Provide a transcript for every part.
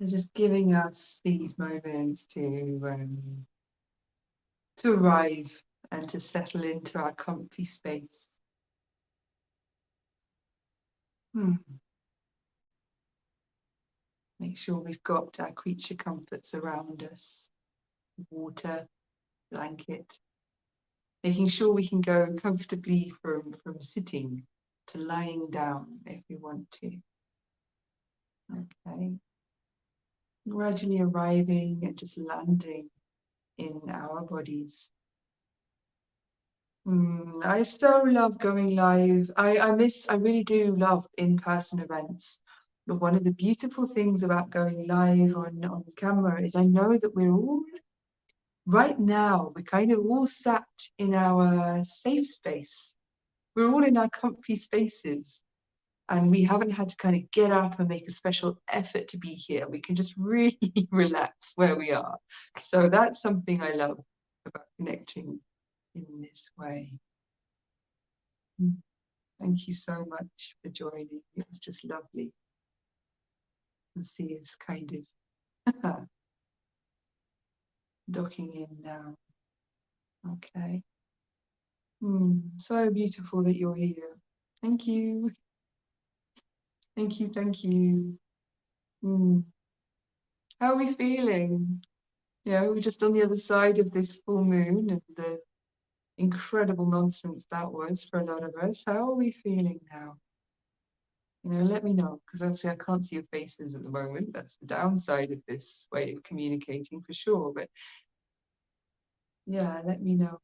They're just giving us these moments to arrive and to settle into our comfy space. Make sure we've got our creature comforts around us, water, blanket. Making sure we can go comfortably from sitting to lying down if we want to. Okay. Gradually arriving and just landing in our bodies. I so love going live. I really do love in-person events. But one of the beautiful things about going live on camera is I know that we're all, right now, we're kind of all sat in our safe space. We're all in our comfy spaces. And we haven't had to kind of get up and make a special effort to be here. We can just really relax where we are. So that's something I love about connecting in this way. Thank you so much for joining. It was just lovely to see us kind of docking in now. Okay. So beautiful that you're here. Thank you. Thank you, thank you. How are we feeling? We're just on the other side of this full moon and the incredible nonsense that was for a lot of us. How are we feeling now? Let me know, because obviously I can't see your faces at the moment. That's the downside of this way of communicating for sure. But yeah, let me know.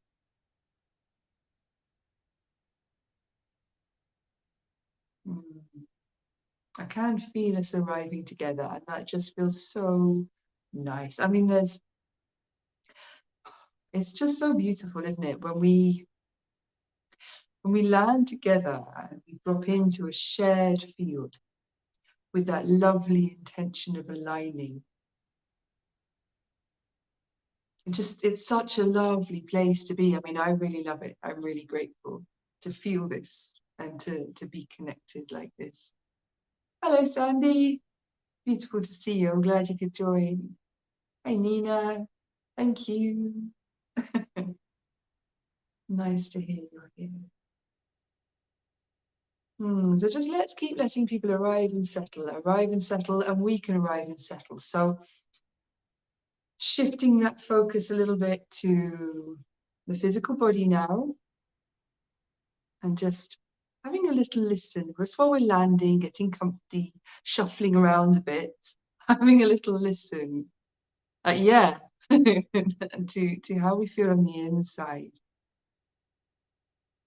I can feel us arriving together, and that just feels so nice. I mean, it's just so beautiful, isn't it? When we land together and we drop into a shared field with that lovely intention of aligning. It's such a lovely place to be. I mean, I really love it. I'm really grateful to feel this and to be connected like this. Hello, Sandy. Beautiful to see you. I'm glad you could join. Hey, Nina. Thank you. Nice to hear you're here. So just let's keep letting people arrive and settle, and we can arrive and settle. So shifting that focus a little bit to the physical body now, and just having a little listen. Just while we're landing, getting comfy, shuffling around a bit, having a little listen. Yeah, and to how we feel on the inside.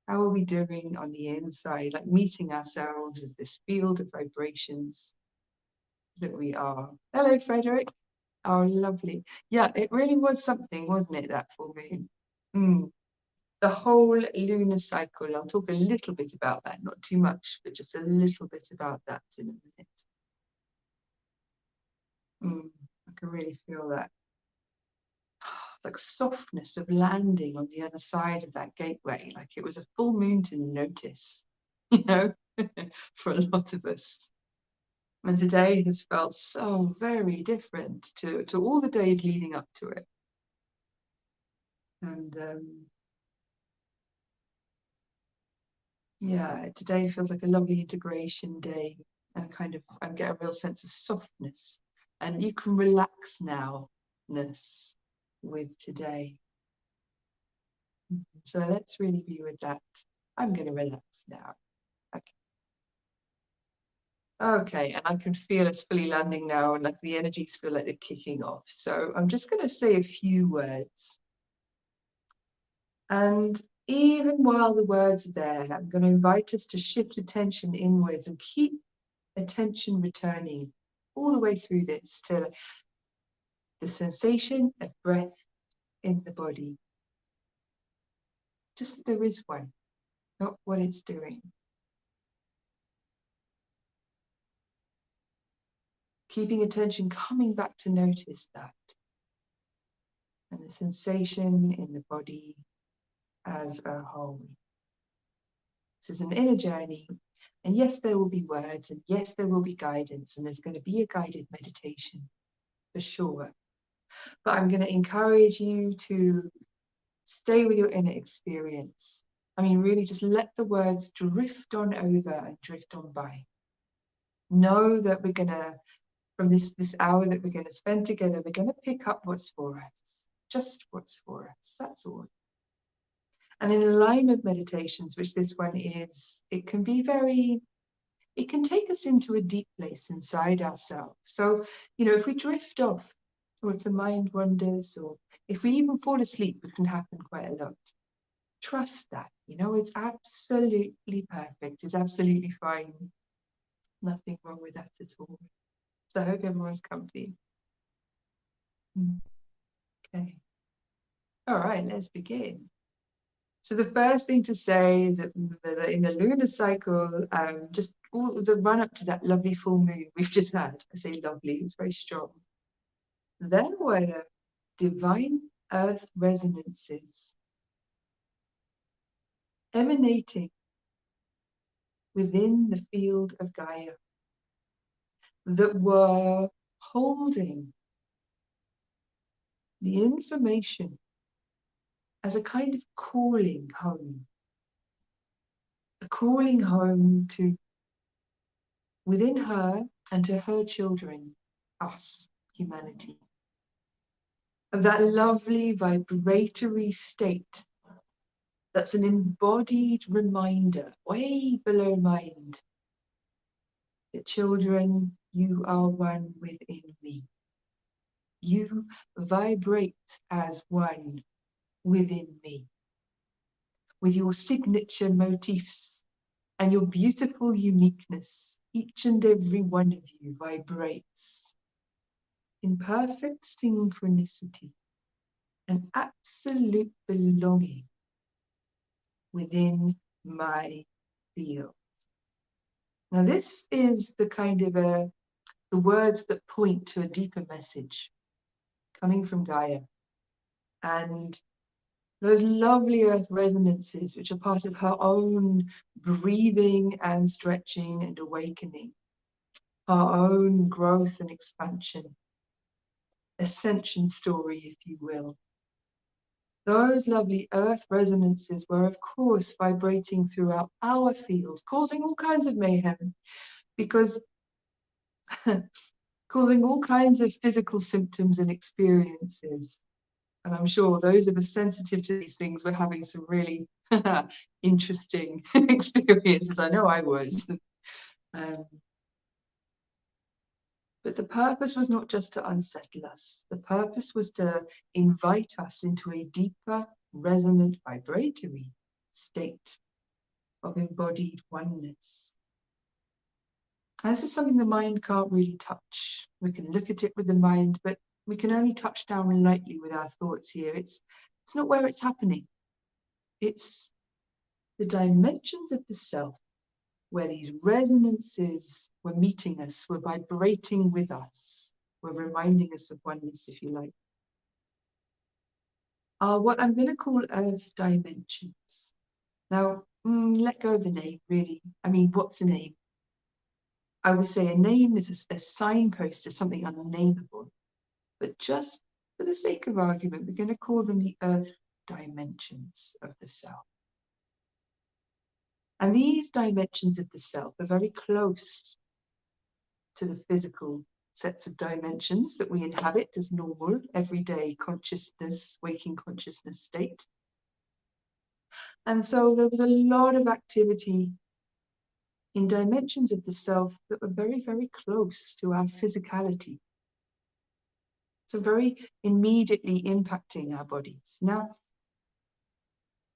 How are we doing on the inside? Like meeting ourselves as this field of vibrations that we are. Hello, Frederick. Oh, lovely. Yeah, it really was something, wasn't it, that full moon? The whole lunar cycle. I'll talk a little bit about that, not too much, but just a little bit about that in a minute. I can really feel that. Like softness of landing on the other side of that gateway, like it was a full moon to notice, for a lot of us. And today has felt so very different to all the days leading up to it. And yeah, today feels like a lovely integration day, and I get a real sense of softness, and you can relax now-ness with today. So let's really be with that. I'm going to relax now. Okay, and I can feel us fully landing now, and like the energies feel like they're kicking off. So I'm just going to say a few words. And even while the words are there, I'm going to invite us to shift attention inwards and keep attention returning all the way through this to the sensation of breath in the body. Just that there is one, not what it's doing. Keeping attention, coming back to notice that. And the sensation in the body as a whole. This is an inner journey, And yes, there will be words, and yes, there will be guidance, and there's going to be a guided meditation for sure. But I'm going to encourage you to stay with your inner experience. I mean, really just let the words drift on over and drift on by. Know that we're going to, from this hour that we're going to spend together, we're going to pick up what's for us, just what's for us, that's all. And in alignment meditations, which this one is, it can take us into a deep place inside ourselves. So, if we drift off, or if the mind wanders, or if we even fall asleep, which can happen quite a lot, trust that. It's absolutely perfect. It's absolutely fine. Nothing wrong with that at all. So I hope everyone's comfy. Okay. All right, let's begin. So the first thing to say is that in the lunar cycle, just all the run up to that lovely full moon we've just had. I say lovely, it's very strong. There were divine earth resonances emanating within the field of Gaia that were holding the information as a kind of calling home. A calling home to within her and to her children, us, humanity. Of that lovely vibratory state that's an embodied reminder, way below mind, that children, you are one within me. You vibrate as one within me, with your signature motifs and your beautiful uniqueness. Each and every one of you vibrates in perfect synchronicity and absolute belonging within my field. Now, this is the kind of the words that point to a deeper message coming from Gaia. And those lovely earth resonances, which are part of her own breathing and stretching and awakening, her own growth and expansion, ascension story, if you will. Those lovely earth resonances were, of course, vibrating throughout our fields, causing all kinds of mayhem, because causing all kinds of physical symptoms and experiences. And I'm sure those of us sensitive to these things were having some really interesting experiences. I know I was. But the purpose was not just to unsettle us. The purpose was to invite us into a deeper, resonant, vibratory state of embodied oneness. And this is something the mind can't really touch. We can look at it with the mind, but we can only touch down lightly with our thoughts here. It's not where it's happening. It's the dimensions of the self where these resonances were meeting us, were vibrating with us, were reminding us of oneness, if you like, are what I'm going to call earth dimensions. Now, let go of the name, really. I mean, what's a name? I would say a name is a signpost to something unnameable. But just for the sake of argument, we're going to call them the earth dimensions of the self. And these dimensions of the self are very close to the physical sets of dimensions that we inhabit as normal, everyday consciousness, waking consciousness state. And so there was a lot of activity in dimensions of the self that were very, very close to our physicality. So very immediately impacting our bodies. Now,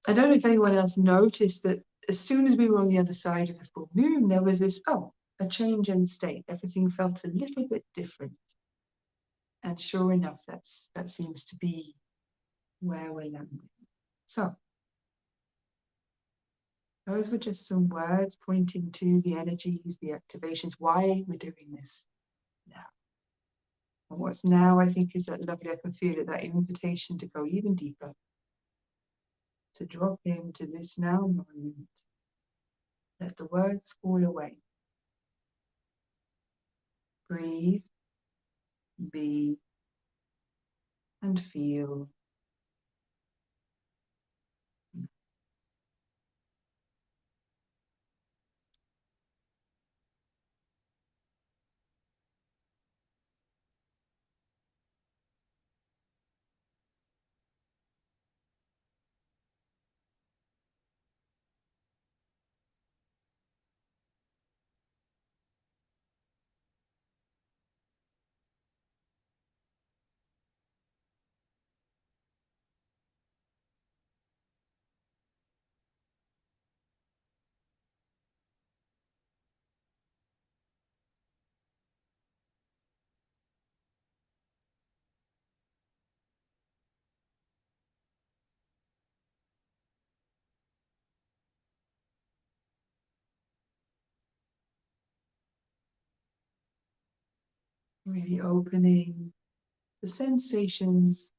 I don't know if anyone else noticed that as soon as we were on the other side of the full moon, there was this, a change in state. Everything felt a little bit different. And sure enough, that seems to be where we're landing. So, those were just some words pointing to the energies, the activations, why we're doing this now. And what's now, I think, is that lovely, I can feel it, that invitation to go even deeper, to drop into this now moment Let the words fall away. Breathe, be, and feel. Really opening the sensations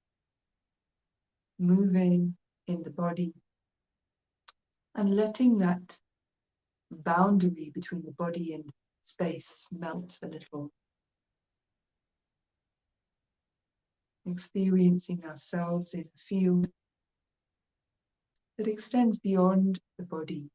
moving in the body and letting that boundary between the body and space melt a little. Experiencing ourselves in a field that extends beyond the body.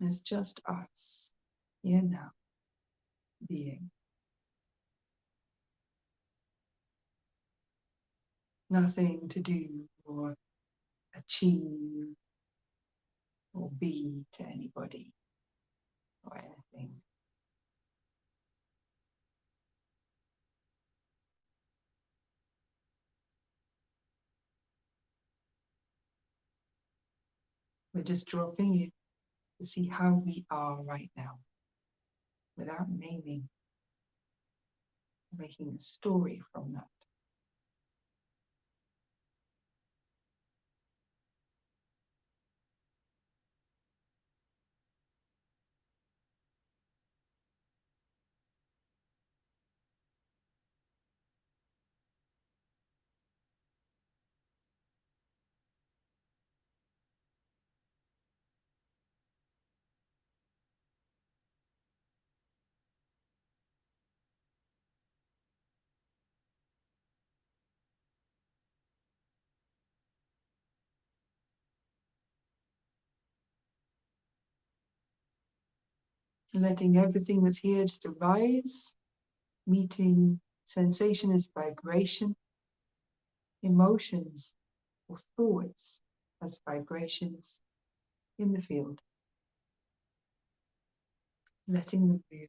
It's just us, here now, being. Nothing to do or achieve or be to anybody or anything. We're just dropping in to see how we are right now without naming, making a story from that. Letting everything that's here just arise, meeting sensation as vibration, emotions or thoughts as vibrations in the field. Letting them move.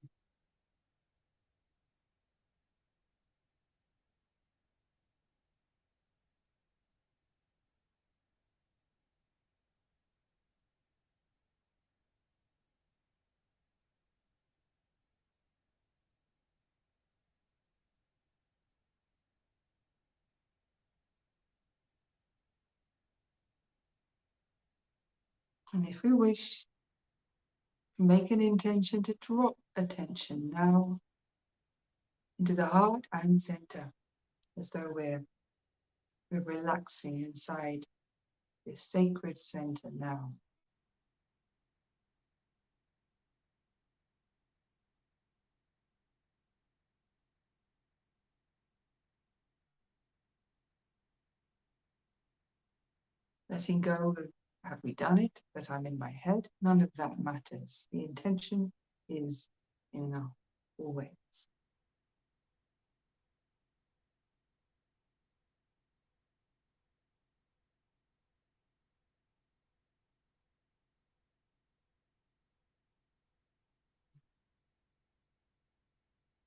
And if we wish, make an intention to drop attention now into the heart and center, as though we're relaxing inside this sacred center now. Letting go of, have we done it? But I'm in my head. None of that matters. The intention is enough, always.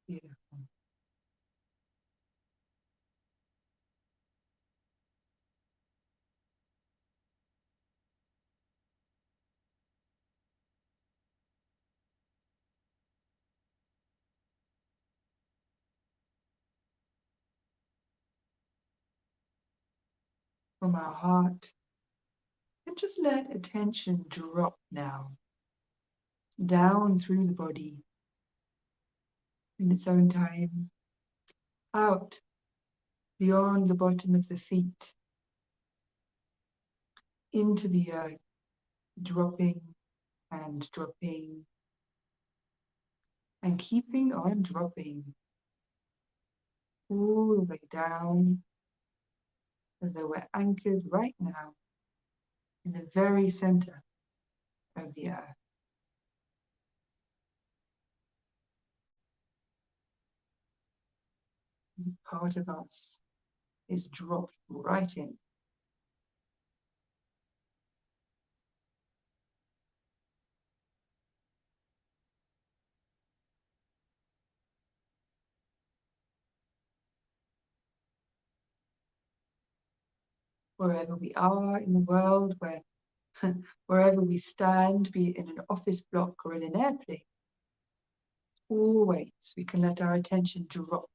Beautiful. from our heart. And just let attention drop now, down through the body in its own time, out beyond the bottom of the feet, into the earth, dropping and dropping and keeping on dropping all the way down as though we're anchored right now in the very center of the earth. Part of us is dropped right in. Wherever we are in the world, wherever we stand, be it in an office block or in an airplane, always we can let our attention drop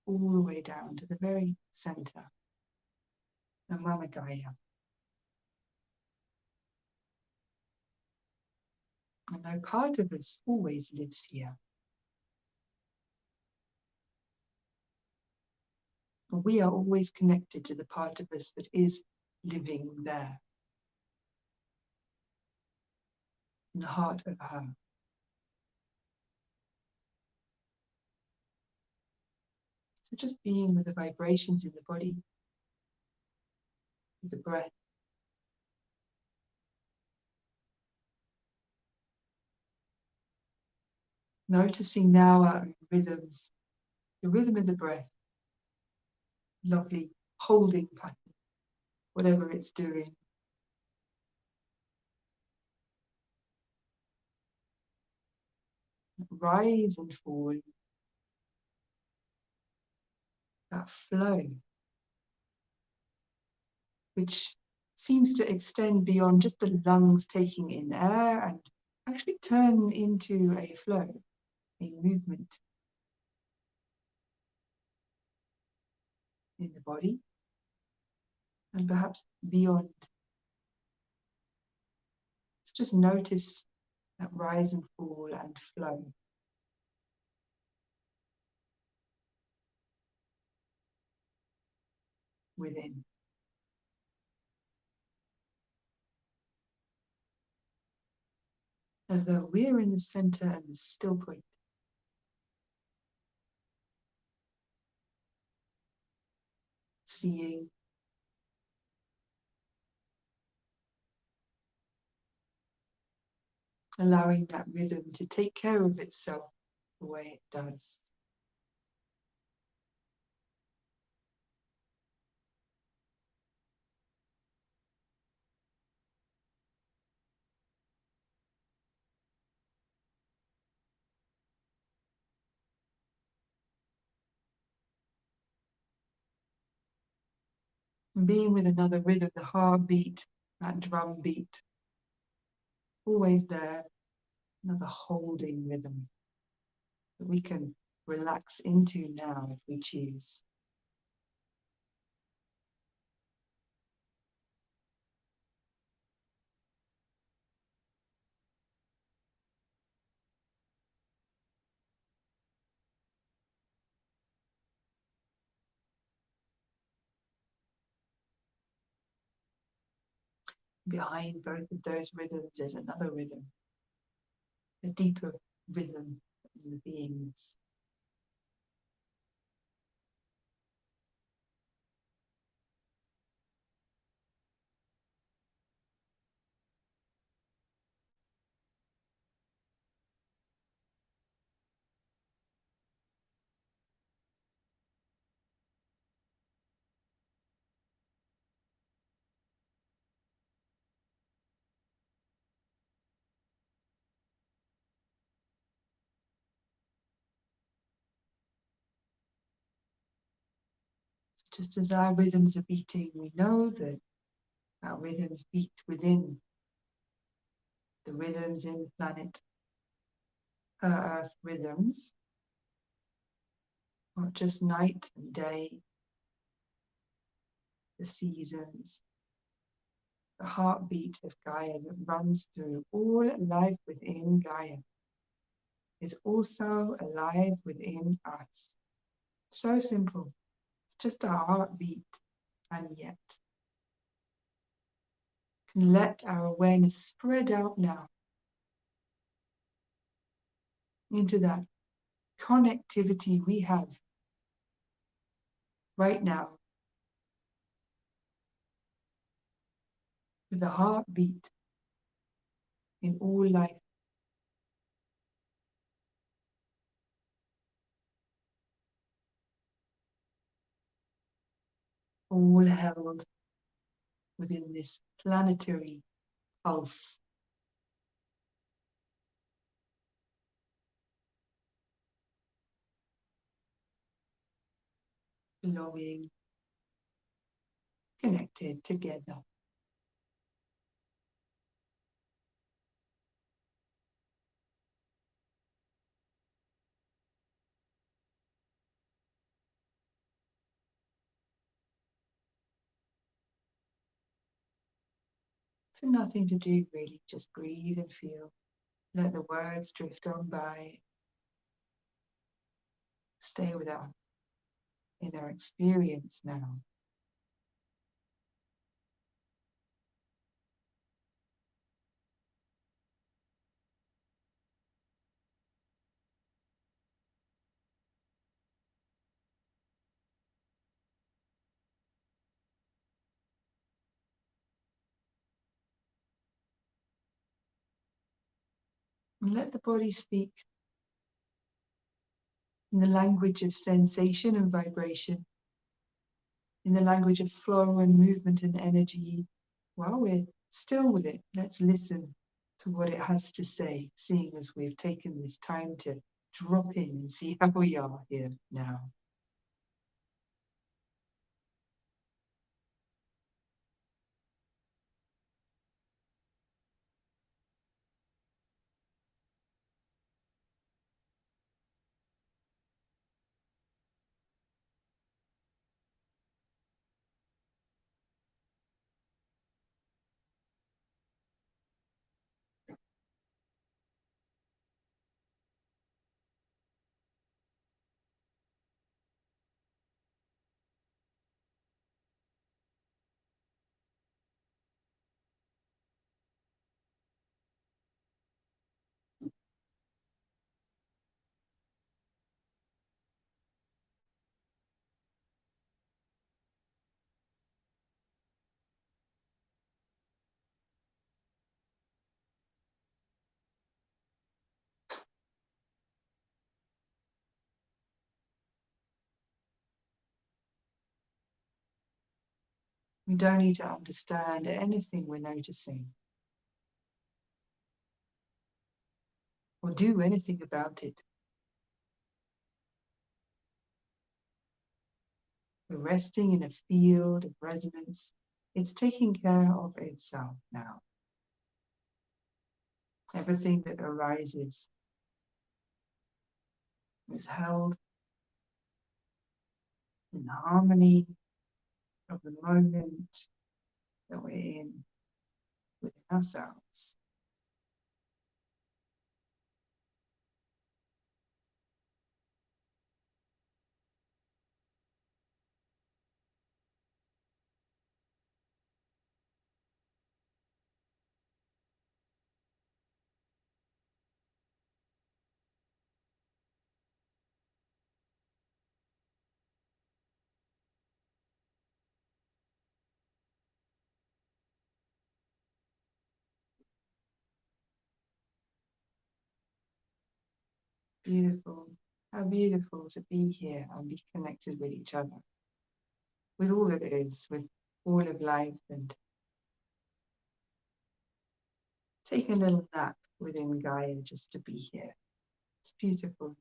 all the way down to the very center of Mama Gaia. And no part of us always lives here. We are always connected to the part of us that is living there, in the heart of her. So just being with the vibrations in the body, with the breath. Noticing now our own rhythms, the rhythm of the breath, lovely holding pattern, whatever it's doing. Rise and fall, that flow, which seems to extend beyond just the lungs taking in air and actually turn into a flow, a movement in the body and perhaps beyond. Let's just notice that rise and fall and flow. Within. As though we're in the center and the still point. Seeing. Allowing that rhythm to take care of itself the way it does. And being with another rhythm, the heartbeat, that drum beat, always there, another holding rhythm that we can relax into now if we choose. Behind both of those rhythms is another rhythm, a deeper rhythm in the beings. Just as our rhythms are beating, we know that our rhythms beat within the rhythms in the planet, her Earth rhythms, not just night and day, the seasons, the heartbeat of Gaia that runs through all life within Gaia is also alive within us. So simple. It's just a heartbeat, and yet can let our awareness spread out now into that connectivity we have right now with the heartbeat in all life. All held within this planetary pulse. Belonging, connected together. So nothing to do really, just breathe and feel. Let the words drift on by. Stay with our inner experience now. And let the body speak in the language of sensation and vibration, in the language of flow and movement and energy. While we're still with it, let's listen to what it has to say, seeing as we've taken this time to drop in and see how we are here now. We don't need to understand anything we're noticing or do anything about it. We're resting in a field of resonance. It's taking care of itself now. Everything that arises is held in harmony of the moment that we're in within ourselves. Beautiful. How beautiful to be here and be connected with each other, with all that is, with all of life, and take a little nap within Gaia just to be here. It's beautiful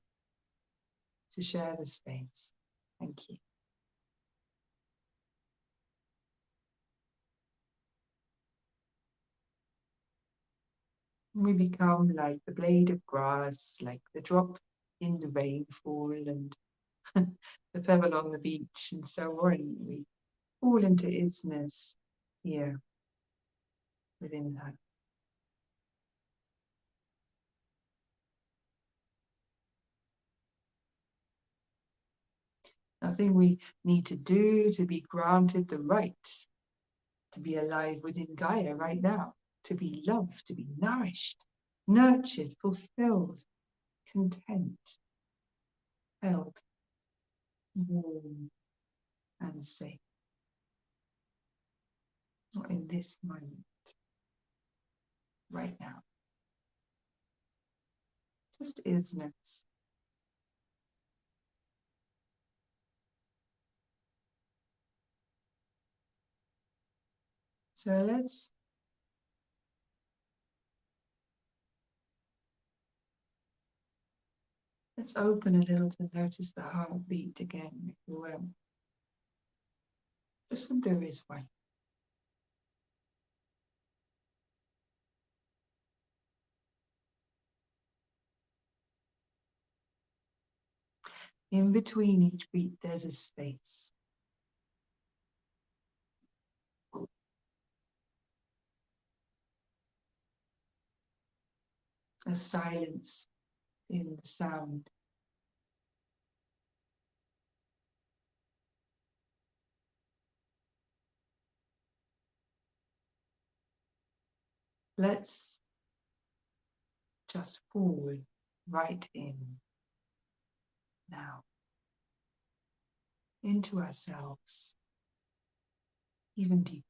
to share the space. Thank you. We become like the blade of grass, like the drop in the rainfall and the pebble on the beach and so on. We fall into isness here within that. Nothing we need to do to be granted the right to be alive within Gaia right now, to be loved, to be nourished, nurtured, fulfilled, content, held, warm, and safe. Not in this moment, right now. Just isness. So let's open a little to notice the heartbeat again, if you will. Just when there is one. In between each beat, there's a space. A silence in the sound. Let's just fall right in now, into ourselves, even deeper.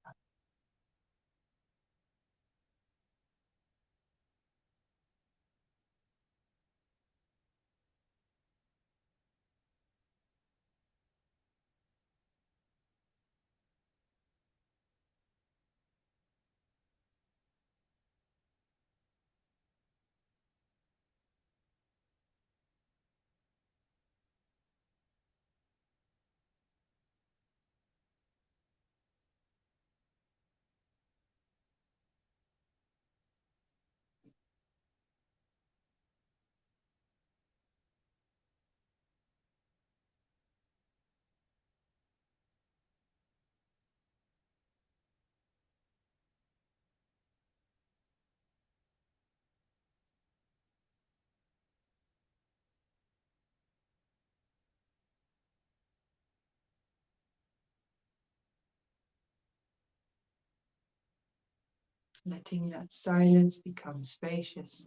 Letting that silence become spacious,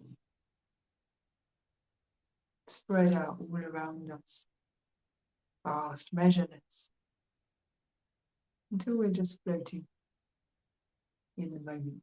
spread out all around us, vast, measureless, until we're just floating in the moment.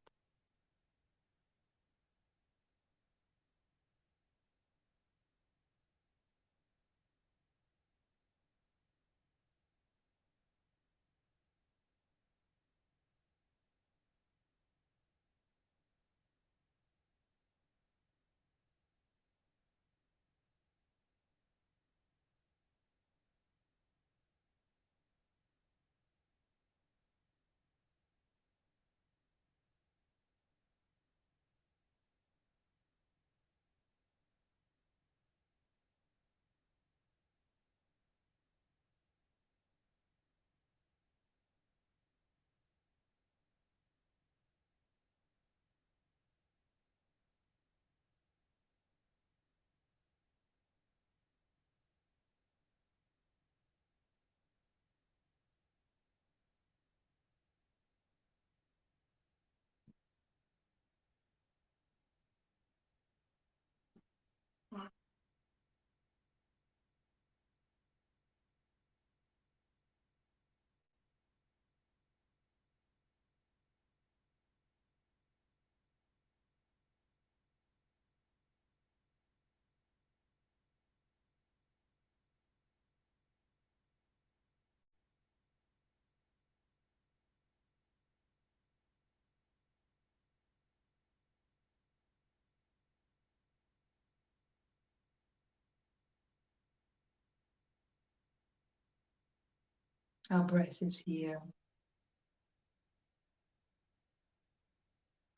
Our breath is here,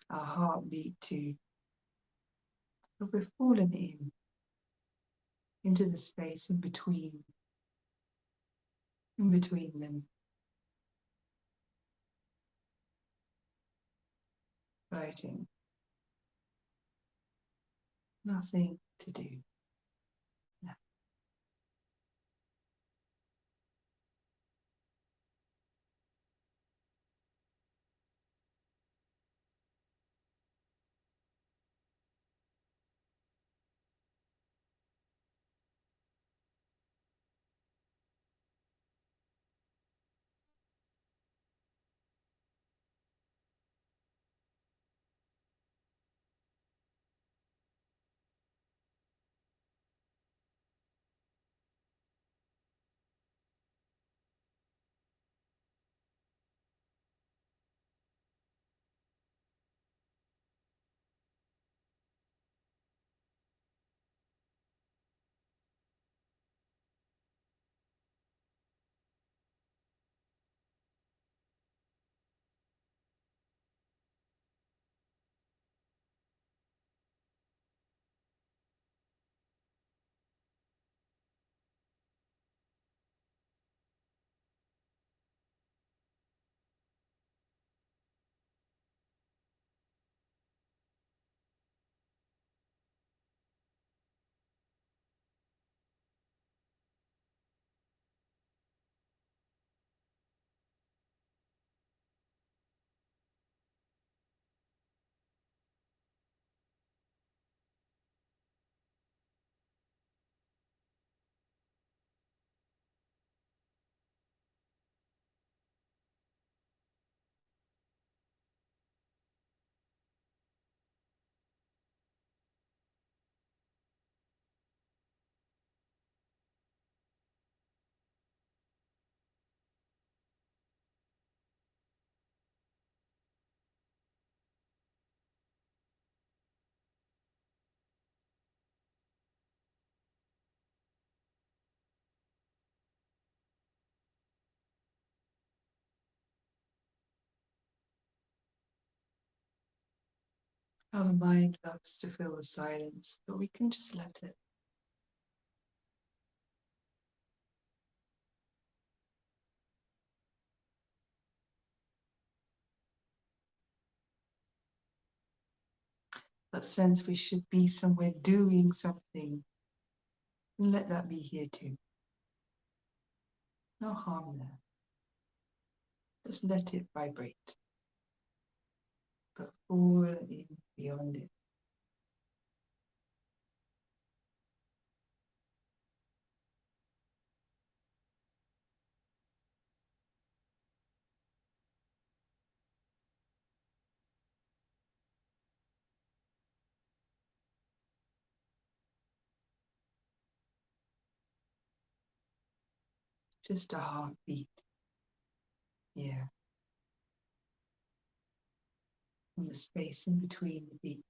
our heartbeat too, but we're fallen into the space in between them. floating. Nothing to do. No. How the mind loves to fill the silence, but we can just let it. That sense we should be somewhere doing something. And let that be here too. No harm there. Just let it vibrate. But fall in beyond it. Just a heartbeat. Yeah. And the space in between the beats.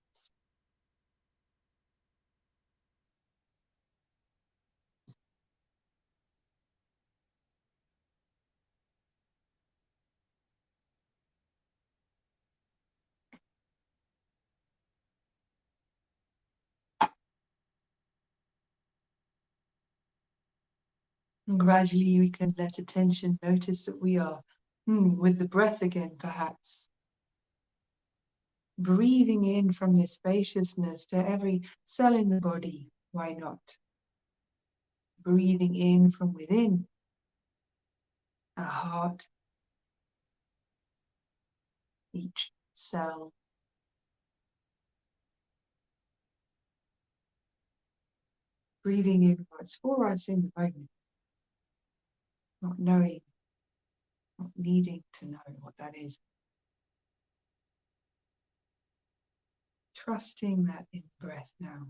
And gradually we can let attention notice that we are with the breath again, perhaps. Breathing in from this spaciousness to every cell in the body. Why not? Breathing in from within our heart, each cell. Breathing in what's for us in the moment. Not knowing, not needing to know what that is. Trusting that in breath now.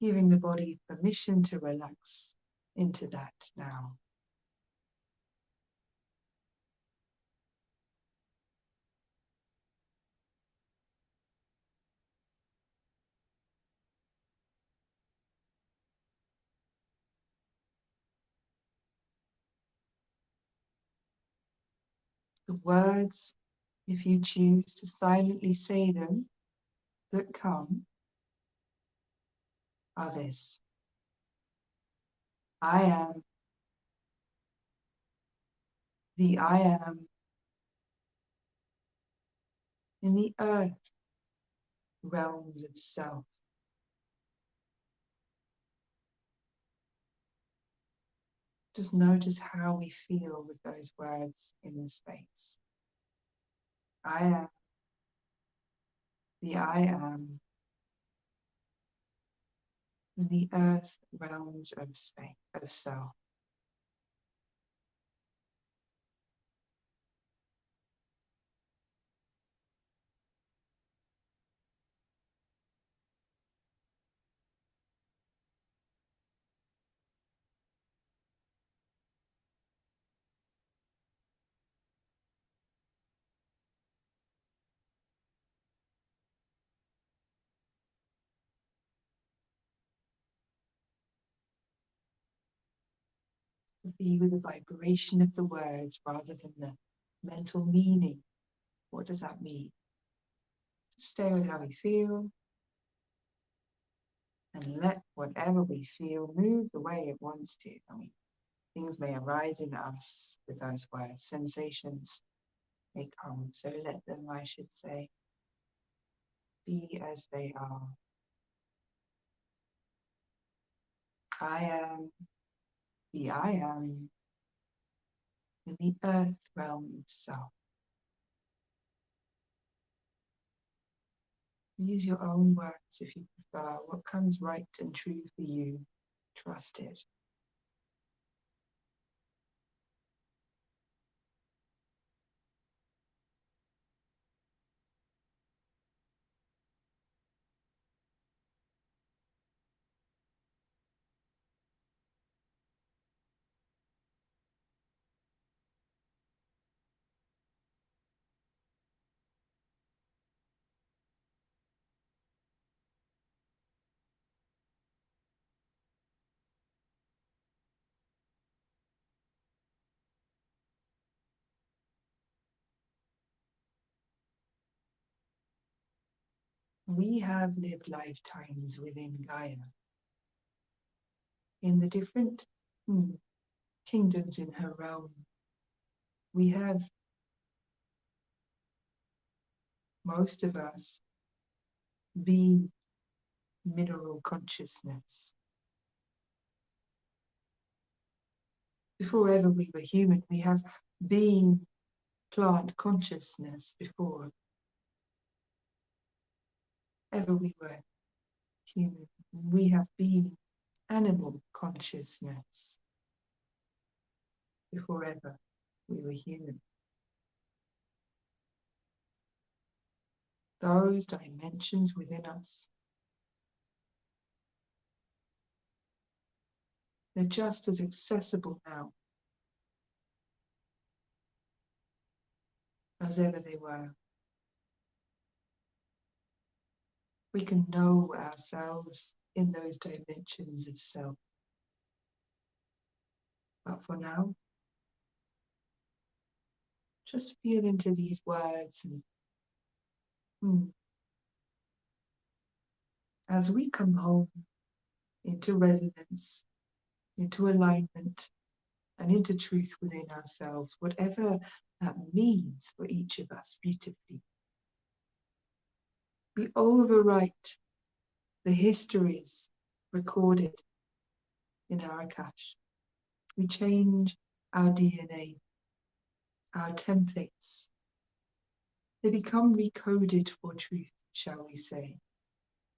Giving the body permission to relax into that now. The words, if you choose to silently say them, that come are this: I am the I am in the earth realms of self. Just notice how we feel with those words in the space. I am the I am in the earth realms of space, of self. To be with the vibration of the words rather than the mental meaning. What does that mean? Stay with how we feel and let whatever we feel move the way it wants to. I mean, things may arise in us with those words, sensations may come, so let them, I should say, be as they are. I am the I am in the earth realm of self. Use your own words if you prefer. What comes right and true for you, trust it. We have lived lifetimes within Gaia, in the different kingdoms in her realm. We have, most of us, been mineral consciousness. Before ever we were human, we have been plant consciousness before ever we were human. We have been animal consciousness before ever we were human. Those dimensions within us, they're just as accessible now as ever they were. We can know ourselves in those dimensions of self. But for now, just feel into these words and as we come home into resonance, into alignment, and into truth within ourselves, whatever that means for each of us beautifully. We overwrite the histories recorded in our akash. We change our DNA, our templates. They become recoded for truth, shall we say,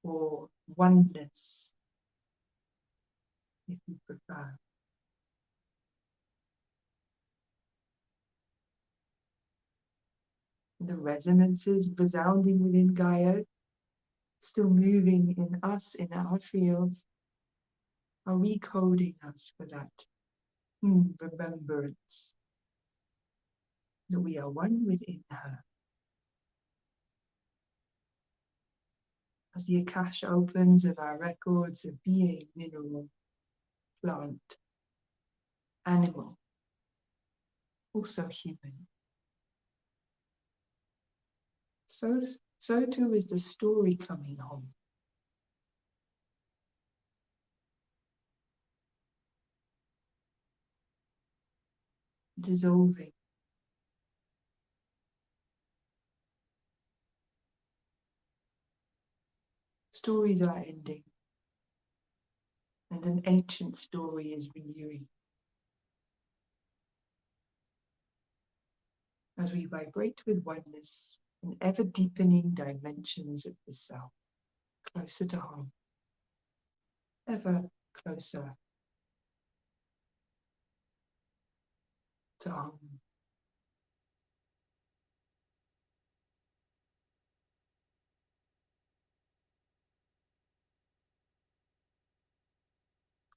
or oneness, if you prefer. The resonances resounding within Gaia, still moving in us, in our fields, are recoding us for that remembrance that we are one within her. As the akash opens of our records of being mineral, plant, animal, also human. So too is the story coming home. Dissolving. Stories are ending, and an ancient story is renewing. As we vibrate with oneness in ever deepening dimensions of the self, closer to home, ever closer to home.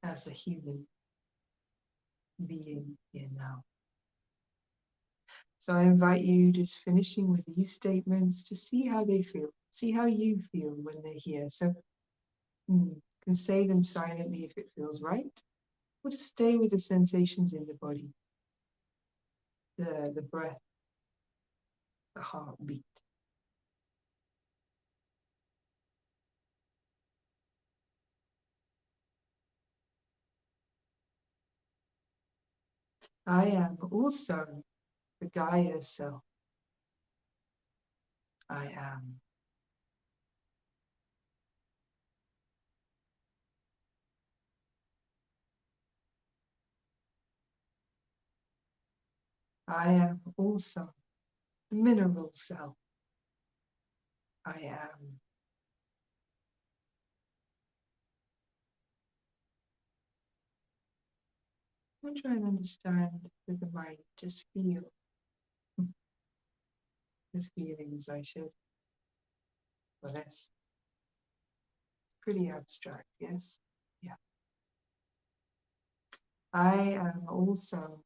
As a human being here now. So I invite you, just finishing with these statements, to see how they feel. See how you feel when they're here. So you can say them silently if it feels right, or just stay with the sensations in the body, the breath, the heartbeat. I am also the Gaia self. I am. I am also the mineral self. I am. I'm trying to understand with the mind, just feel the feelings I should. Well, that's pretty abstract, yes? Yeah. I am also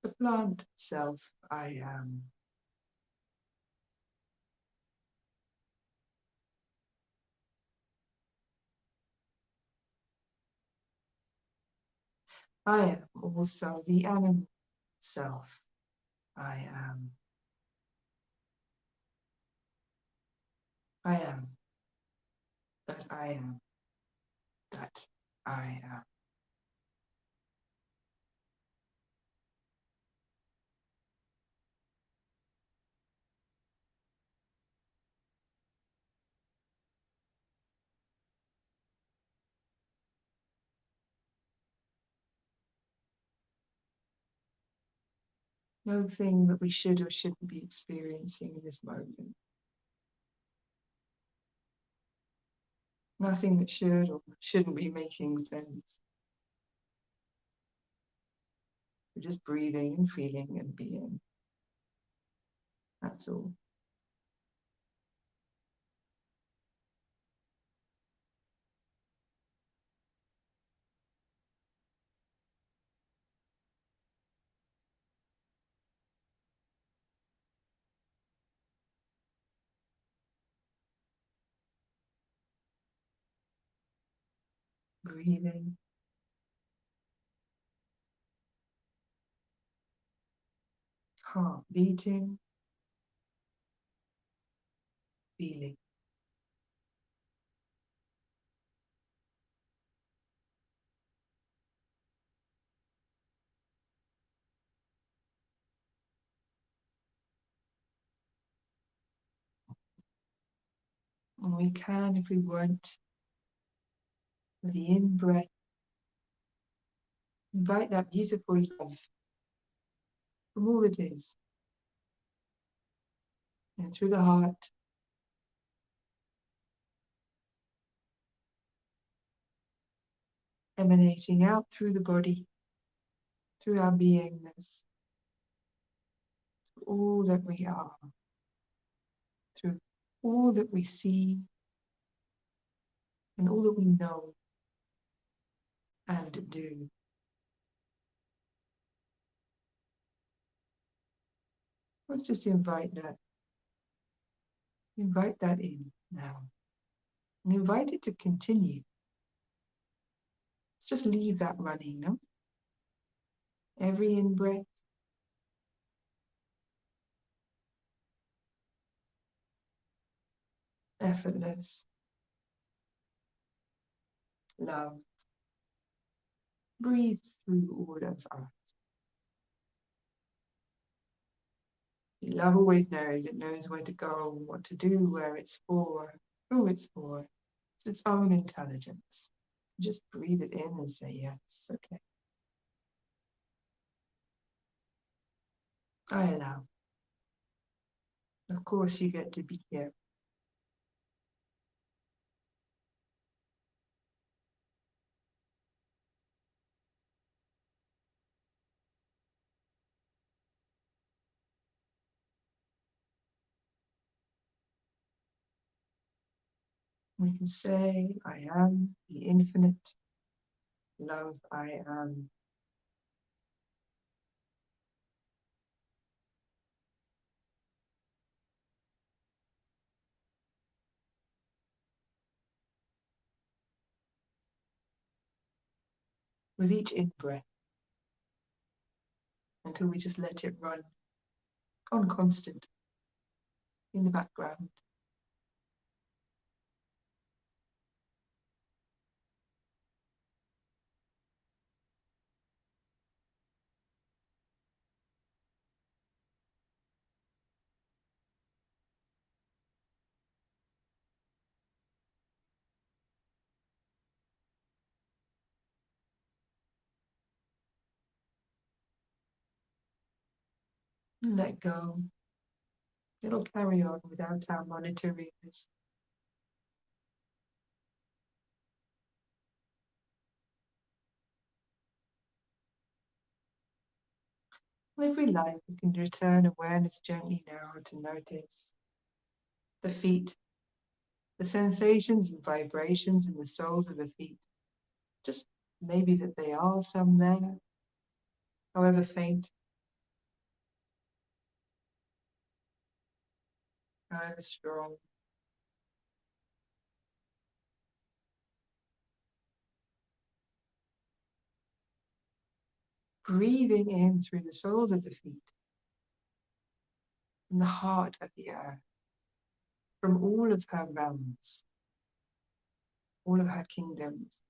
the plant self. I am. I am also the animal self. I am. I am. That I am. That I am. No thing that we should or shouldn't be experiencing in this moment. Nothing that should or shouldn't be making sense. We're just breathing and feeling and being. That's all. Breathing. Heart beating. Feeling. And we can, if we want, with the in-breath, invite that beautiful love from all it is. And through the heart, emanating out through the body, through our beingness, all that we are, through all that we see and all that we know and do. Let's just invite that. Invite that in now. And invite it to continue. Let's just leave that running, no? Every in-breath, effortless love. Breathe through all of us. Love always knows. It knows where to go, what to do, where it's for. who it's for. It's its own intelligence. Just breathe it in and say, yes, okay, I allow. Of course, you get to be here. We can say, I am the infinite love I am. With each in-breath, until we just let it run on constant in the background. And let go. It'll carry on without our monitoring this. Every life we can return awareness gently now to notice the feet, the sensations and vibrations in the soles of the feet. Just maybe that they are some there, however faint, however strong. Breathing in through the soles of the feet, from the heart of the earth, from all of her realms, all of her kingdoms.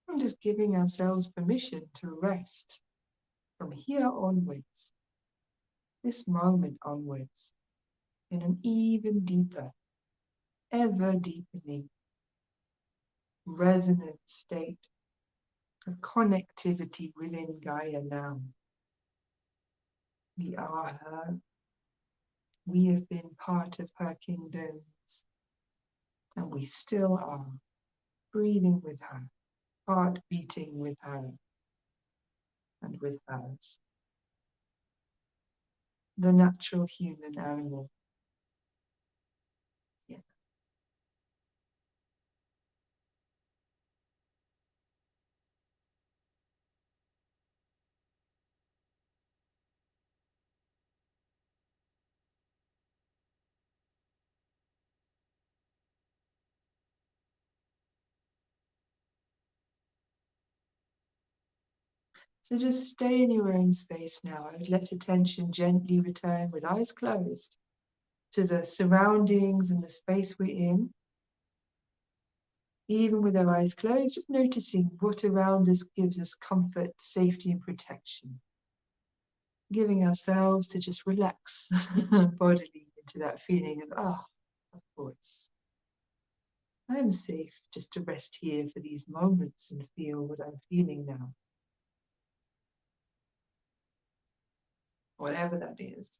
And just giving ourselves permission to rest from here onwards, this moment onwards, in an even deeper, ever deepening, resonant state of connectivity within Gaia now. We are her. We have been part of her kingdoms, and we still are, breathing with her, heart beating with her and with hers. The natural human animal. Yeah. So just stay in your own space now. I would let attention gently return with eyes closed to the surroundings and the space we're in. Even with our eyes closed, just noticing what around us gives us comfort, safety, and protection. Giving ourselves to just relax bodily into that feeling of, of course, I'm safe just to rest here for these moments and feel what I'm feeling now, whatever that is.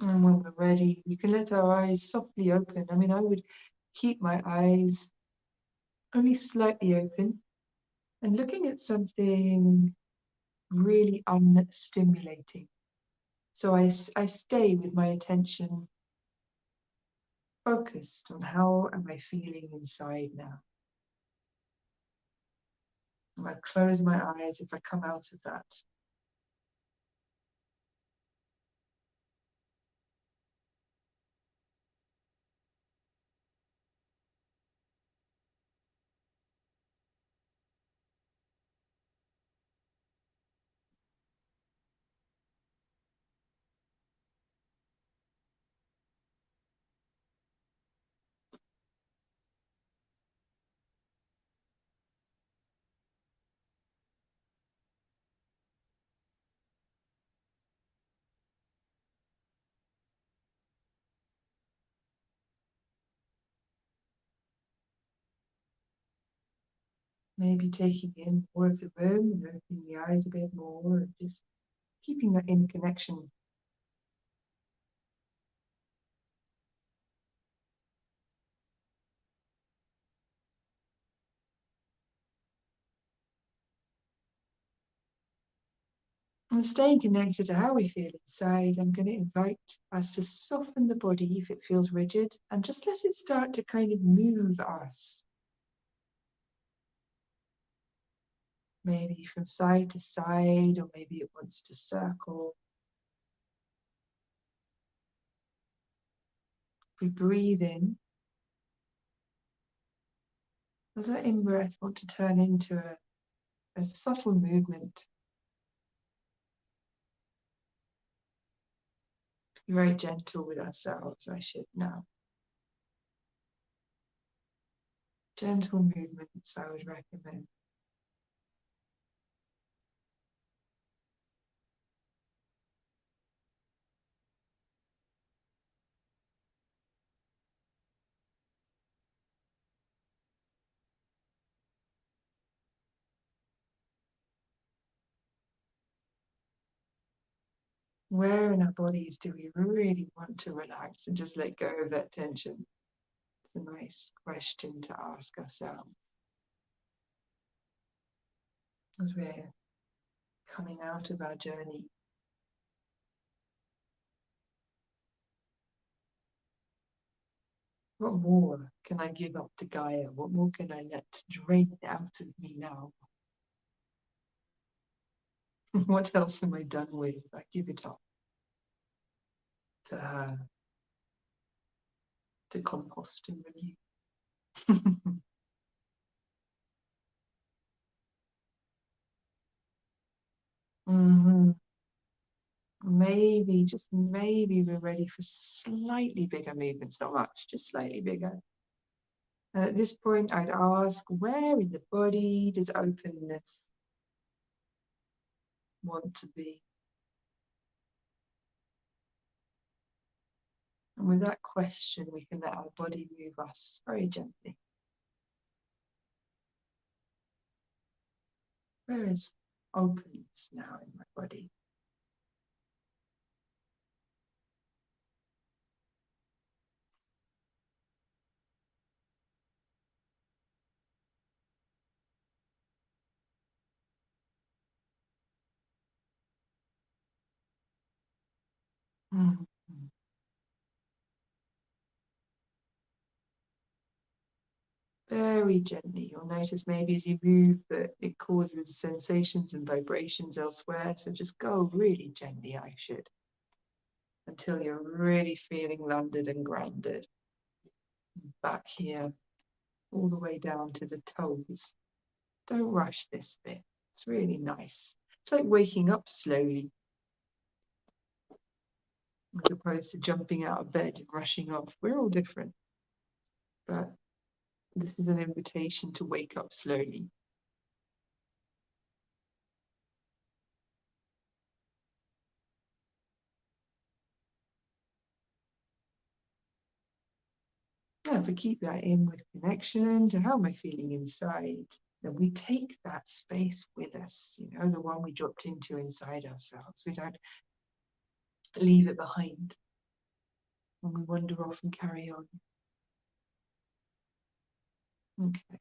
And when we're ready, we can let our eyes softly open. I mean, I would keep my eyes only slightly open and looking at something really unstimulating. So I stay with my attention focused on how am I feeling inside now. And I close my eyes if I come out of that. Maybe taking in more of the room and opening the eyes a bit more and just keeping that in connection. And staying connected to how we feel inside, I'm going to invite us to soften the body if it feels rigid and just let it start to kind of move us. Maybe from side to side, or maybe it wants to circle. If we breathe in, does that in-breath want to turn into a subtle movement? Be very gentle with ourselves, I should now. Gentle movements I would recommend. Where in our bodies do we really want to relax and just let go of that tension? It's a nice question to ask ourselves as we're coming out of our journey. What more can I give up to Gaia? What more can I let drain out of me now? What else am I done with? I give it up to her, to compost and renew. Maybe, just maybe we're ready for slightly bigger movements, not much, just slightly bigger. And at this point, I'd ask, where in the body does openness want to be? And with that question, we can let our body move us very gently. Where is openness now in my body? Mm. Very gently, you'll notice maybe as you move that it causes sensations and vibrations elsewhere. So just go really gently, I should, until you're really feeling landed and grounded. Back here, all the way down to the toes. Don't rush this bit. It's really nice. It's like waking up slowly, as opposed to jumping out of bed and rushing off. We're all different, but this is an invitation to wake up slowly. Yeah, if we keep that in with connection to how am I feeling inside, then we take that space with us, you know, the one we dropped into inside ourselves. We don't leave it behind. when we wander off and carry on. Okay.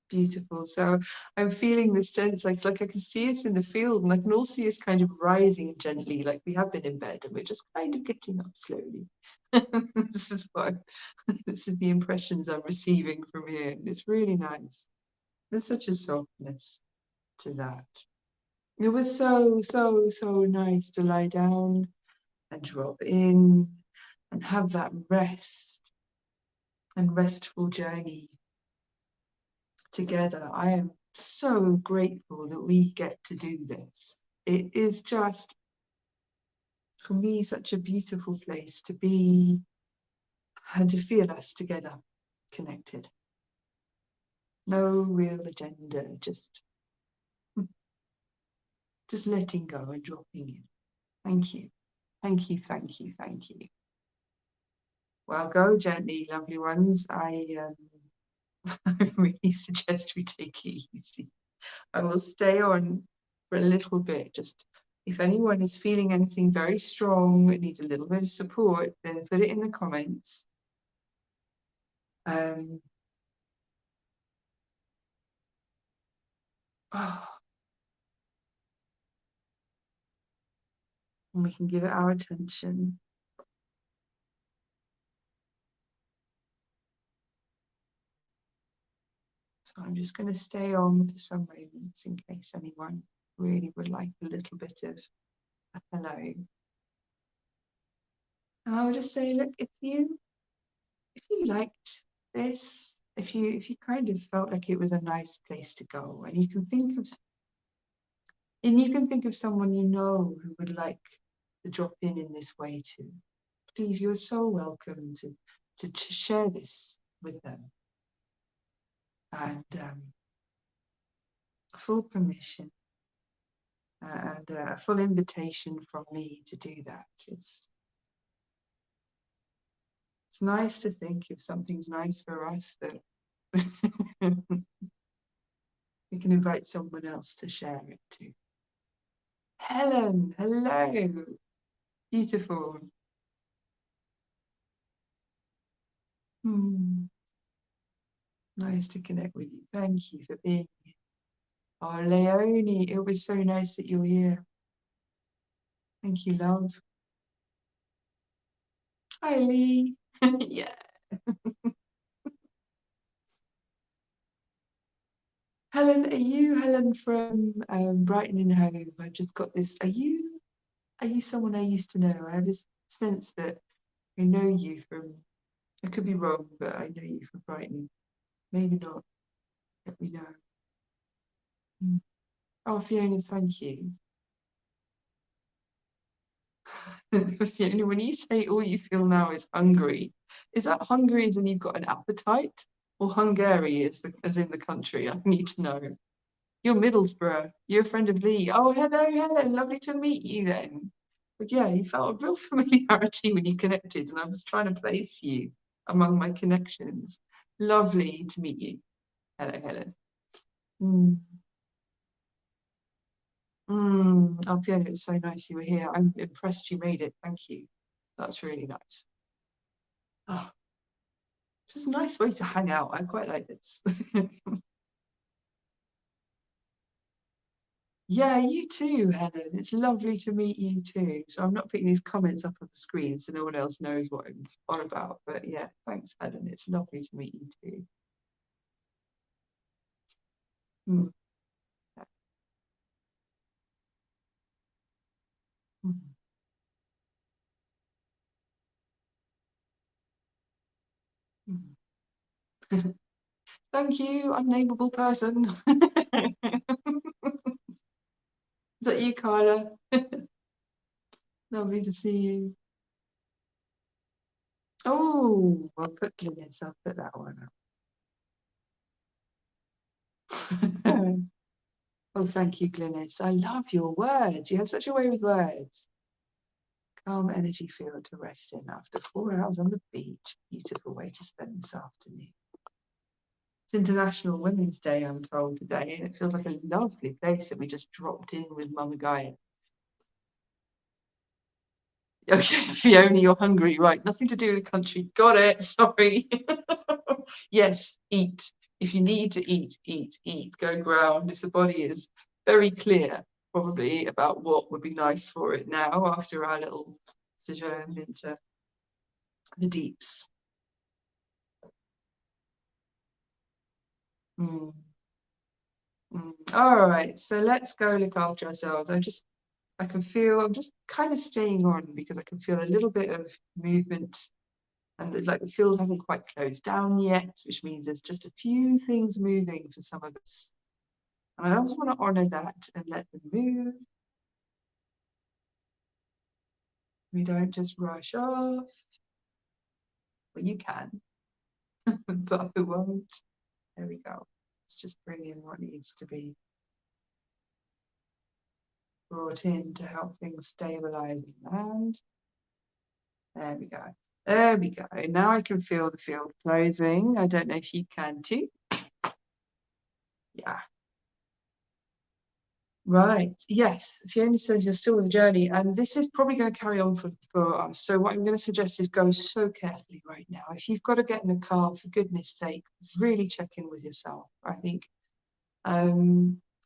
Beautiful. So I'm feeling this sense like I can see us in the field, and I can also see us kind of rising gently, like we have been in bed and we're just kind of getting up slowly. This is what this is the impressions I'm receiving from here. It's really nice. There's such a softness to that. It was so nice to lie down and drop in and have that rest and restful journey together. I am so grateful that we get to do this. It is just, for me, such a beautiful place to be and to feel us together, connected. No real agenda, just letting go and dropping in. Thank you. Thank you, thank you, thank you. Well, go gently, lovely ones. I really suggest we take it easy. I will stay on for a little bit. Just if anyone is feeling anything very strong, needs a little bit of support, then put it in the comments. Oh, and we can give it our attention. So I'm just going to stay on for some moments in case anyone really would like a little bit of a hello. And I would just say, look, if you liked this, if you kind of felt like it was a nice place to go, and you can think of someone you know who would like to drop in this way too, please, you're so welcome to share this with them. And full permission and a full invitation from me to do that. It's nice to think if something's nice for us that we can invite someone else to share it too. Helen, hello. Beautiful. Nice to connect with you. Thank you for being here. Oh, Leonie, it was so nice that you're here. Thank you, love. Hi, Lee. Yeah. Helen, are you Helen from Brighton and Hove? I've just got this. Are you someone I used to know? I have this sense that I know you from, I could be wrong, but I know you from Brighton. Maybe not. Let me know. Oh, Fiona, thank you. Fiona, when you say all you feel now is hungry, is that hungry as in you've got an appetite? Or Hungary as in the country? I need to know. You're Middlesbrough. You're a friend of Lee. Oh, hello, Helen. Lovely to meet you then. But yeah, you felt a real familiarity when you connected, and I was trying to place you among my connections. Lovely to meet you. Hello, Helen. Oh, Fiona, it's so nice you were here. I'm impressed you made it. Thank you. That's really nice. Oh, this is a nice way to hang out. I quite like this. Yeah, you too, Helen. It's lovely to meet you too. So I'm not putting these comments up on the screen so no one else knows what I'm on about. But yeah, thanks, Helen. It's lovely to meet you too. Mm. Mm. Mm. Thank you, unnameable person. Is that you, Carla? Lovely to see you. Oh, I'll put Glynis. I'll put that one up. Oh, thank you, Glynis. I love your words. You have such a way with words. Calm energy field to rest in after 4 hours on the beach. Beautiful way to spend this afternoon. It's International Women's Day, I'm told, today, and it feels like a lovely place that we just dropped in with Mama Gaia. Okay, Fiona, you're hungry, right? Nothing to do with the country. Got it. Sorry. Yes, eat. If you need to eat, eat, eat. Go ground. If the body is very clear, probably about what would be nice for it now after our little sojourn into the deeps. Mm. All right, so let's go look after ourselves. I'm just kind of staying on because I can feel a little bit of movement, and it's like the field hasn't quite closed down yet, which means there's just a few things moving for some of us. And I just want to honor that and let them move. We don't just rush off. Well, you can, but I won't. There we go. Let's just bring in what needs to be brought in to help things stabilize and land. There we go. There we go. Now I can feel the field closing. I don't know if you can too. Yeah. Right. Yes. Fiona says you're still with the journey, and this is probably going to carry on for us. So what I'm going to suggest is go so carefully right now. If you've got to get in the car, for goodness sake, really check in with yourself. I think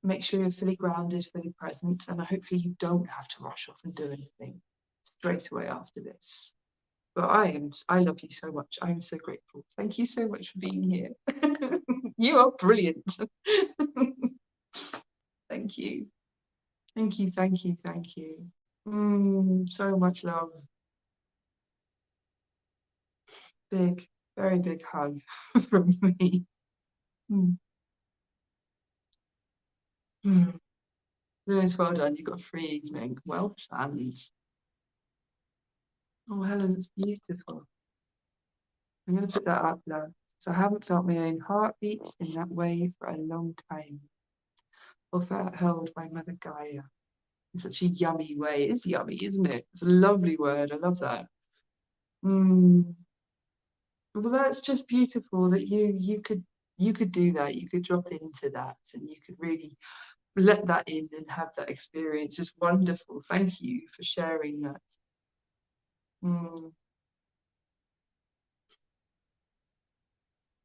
make sure you're fully grounded, fully present, and hopefully you don't have to rush off and do anything straight away after this. But I love you so much. I'm so grateful. Thank you so much for being here. You are brilliant. Thank you. Thank you, thank you, thank you. So much love. Big, very big hug from me. Mm. Mm. Lewis, well done. You got a free evening. Well planned. Oh, Helen, it's beautiful. I'm going to put that up now. So I haven't felt my own heartbeat in that way for a long time. Or felt held by Mother Gaia in such a yummy way. It is yummy, isn't it? It's a lovely word. I love that. Mm. Well, that's just beautiful that you could do that. You could drop into that, and you could really let that in and have that experience. It's wonderful. Thank you for sharing that. Mm.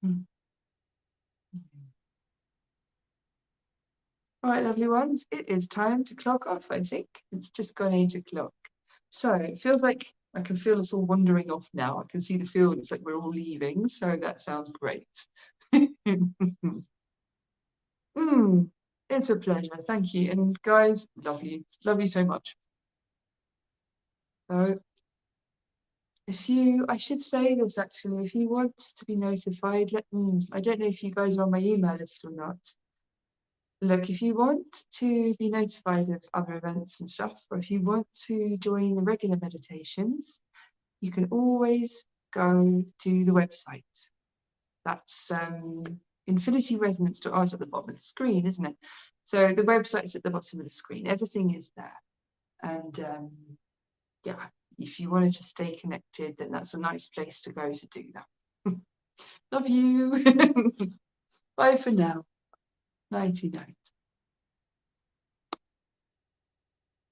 Mm. All right, lovely ones, it is time to clock off, I think. It's just gone 8 o'clock. So it feels like I can feel us all wandering off now. I can see the field. It's like we're all leaving. So that sounds great. It's a pleasure. Thank you. And guys, love you. Love you so much. So I should say this actually, if you want to be notified, I don't know if you guys are on my email list or not. Look, if you want to be notified of other events and stuff, or if you want to join the regular meditations, you can always go to the website. That's infinityresonance.art at the bottom of the screen, isn't it? So the website's at the bottom of the screen. Everything is there. And yeah, if you wanted to stay connected, then that's a nice place to go to do that. Love you. Bye for now. Nighty night.